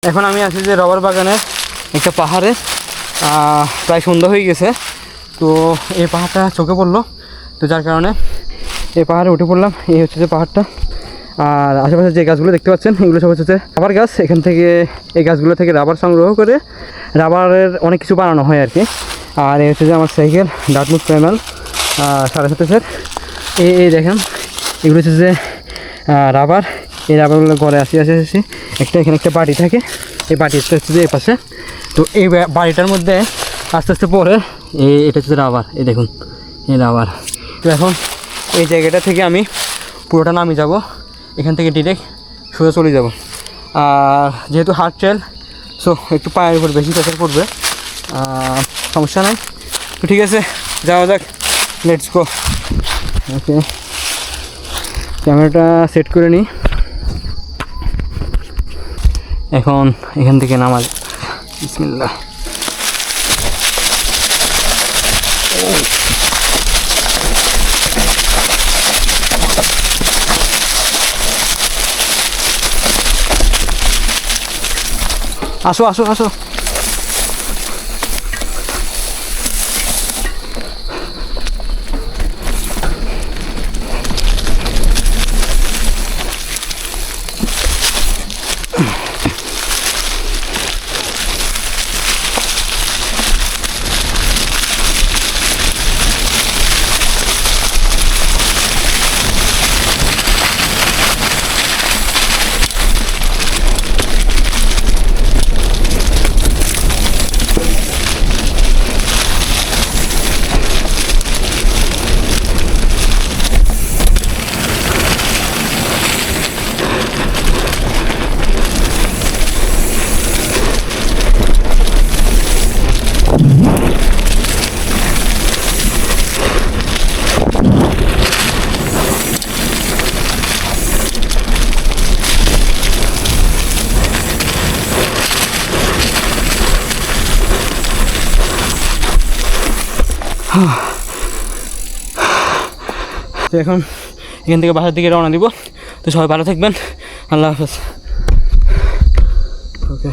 এখন আমি আছি যে রবার বাগানের একটা পাহাড়ে, প্রায় সন্ধ্যা হয়ে গেছে। তো এই পাহাড়টা চোখে পড়লো, তো যার কারণে এই পাহাড়ে উঠে পড়লাম। এই হচ্ছে যে পাহাড়টা, আর আশেপাশে যে গাছগুলো দেখতে পাচ্ছেন এগুলো সব হচ্ছে রাবার গাছ। এখান থেকে এই গাছগুলো থেকে রাবার সংগ্রহ করে রাবারের অনেক কিছু বানানো হয় আর কি। আর এই হচ্ছে যে আমার সাইকেল ডাটমুট প্রাইমাল 7.5 এই দেখেন এগুলো হচ্ছে যে রাবার। এই রাবারগুলো ঘরে আসি একটা এখানে একটা বাড়ি থাকে, এই বাড়িটা হচ্ছে যে এই পাশে। তো এই বাড়িটার মধ্যে আস্তে আস্তে পরে এটা হচ্ছে রাবার, এই দেখুন এই রাবার। তো এখন এই জায়গাটা থেকে আমি পুরোটা নামিয়ে যাব, এখান থেকে ডিরেক্ট সোজা চলে যাব। আর যেহেতু হার্ড ট্রেল, সো একটু পায়ের উপর বেশি প্রেশার পড়বে, সমস্যা নাই। তো ঠিক আছে, যাওয়া যাক, লেটস গো। ওকে, ক্যামেরাটা সেট করে নিই। এখন এখান থেকে নামা, বিসমিল্লাহ। আসো আসো আসো। তো এখন এখান থেকে বাসার দিকে রওনা দিব। তো সবাই ভালো থাকবেন, আল্লাহ হাফেজ। ওকে।